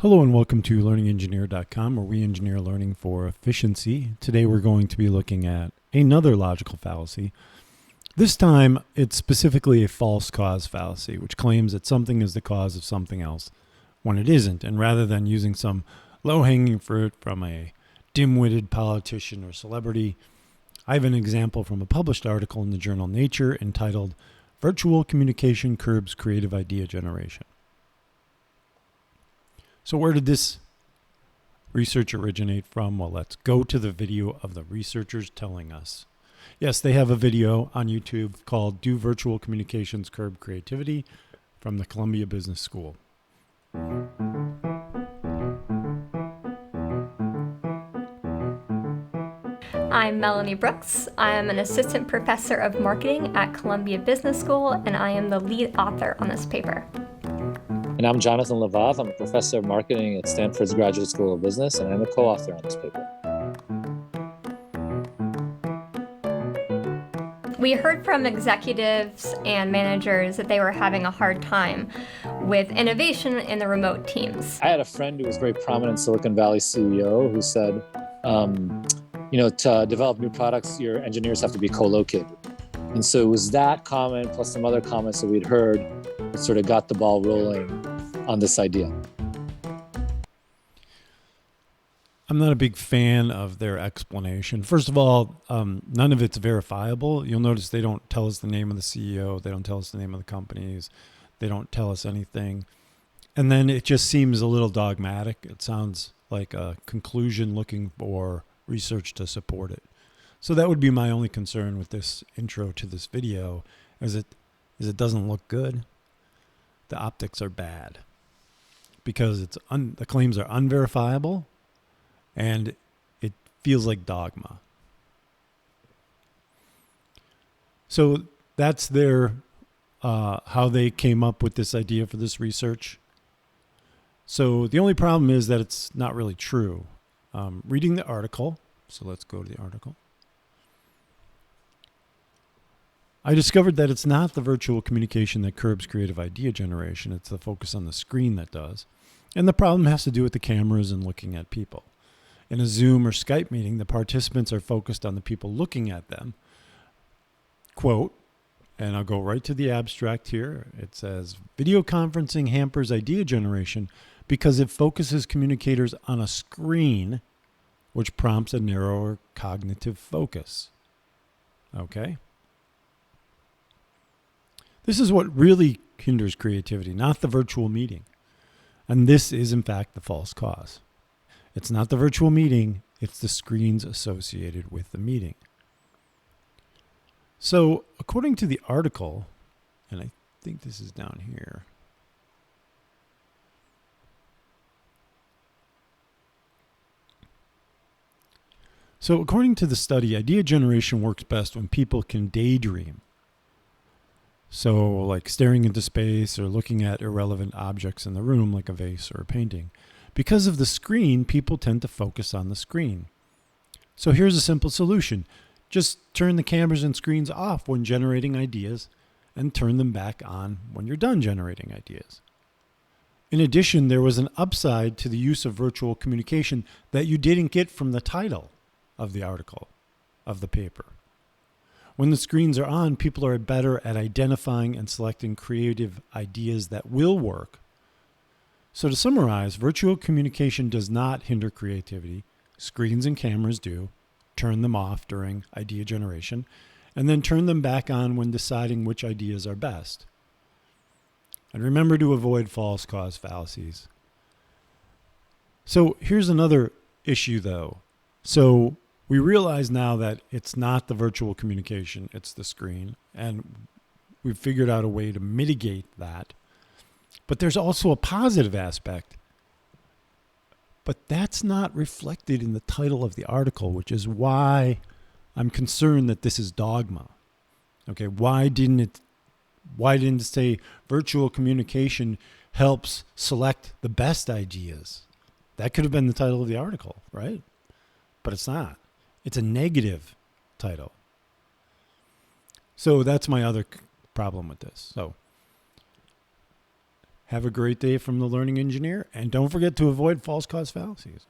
Hello and welcome to LearningEngineer.com, where we engineer learning for efficiency. Today we're going to be looking at another logical fallacy. This time it's specifically a false cause fallacy, which claims that something is the cause of something else when it isn't. And rather than using some low-hanging fruit from a dim-witted politician or celebrity, I have an example from a published article in the journal Nature entitled "Virtual Communication Curbs Creative Idea Generation." So where did this research originate from? Well, let's go to the video of the researchers telling us. Yes, they have a video on YouTube called "Do Virtual Communications Curb Creativity?" from the Columbia Business School. I'm Melanie Brooks. I am an assistant professor of marketing at Columbia Business School, and I am the lead author on this paper. And I'm Jonathan Lavav. I'm a professor of marketing at Stanford's Graduate School of Business, and I'm a co-author on this paper. We heard from executives and managers that they were having a hard time with innovation in the remote teams. I had a friend who was a very prominent Silicon Valley CEO who said, to develop new products, your engineers have to be co-located. And so it was that comment plus some other comments that we'd heard that sort of got the ball rolling on this idea. I'm not a big fan of their explanation. First of all, none of it's verifiable. You'll notice they don't tell us the name of the CEO. They don't tell us the name of the companies. They don't tell us anything. And then it just seems a little dogmatic. It sounds like a conclusion looking for research to support it. So that would be my only concern with this intro to this video, is it doesn't look good. The optics are bad because the claims are unverifiable and it feels like dogma. So that's their how they came up with this idea for this research. So the only problem is that it's not really true. Reading the article, so let's go to the article. I discovered that it's not the virtual communication that curbs creative idea generation. It's the focus on the screen that does. And the problem has to do with the cameras and looking at people. In a Zoom or Skype meeting, the participants are focused on the people looking at them. Quote, and I'll go right to the abstract here. It says, video conferencing hampers idea generation because it focuses communicators on a screen, which prompts a narrower cognitive focus. Okay? This is what really hinders creativity, not the virtual meeting. And this is, in fact, the false cause. It's not the virtual meeting, it's the screens associated with the meeting. So, according to the article, and I think this is down here. So, according to the study, idea generation works best when people can daydream. So like staring into space or looking at irrelevant objects in the room like a vase or a painting. Because of the screen, people tend to focus on the screen. So here's a simple solution. Just turn the cameras and screens off when generating ideas and turn them back on when you're done generating ideas. In addition, there was an upside to the use of virtual communication that you didn't get from the title of the article, of the paper. When the screens are on, people are better at identifying and selecting creative ideas that will work. So to summarize, virtual communication does not hinder creativity. Screens and cameras do. Turn them off during idea generation, and then turn them back on when deciding which ideas are best. And remember to avoid false cause fallacies. So here's another issue though. So we realize now that it's not the virtual communication, it's the screen, and we've figured out a way to mitigate that. But there's also a positive aspect. But that's not reflected in the title of the article, which is why I'm concerned that this is dogma. Okay, why didn't it say virtual communication helps select the best ideas? That could have been the title of the article, right? But it's not. It's a negative title. So that's my other problem with this. So Have a great day from the Learning Engineer, and don't forget to avoid false cause fallacies.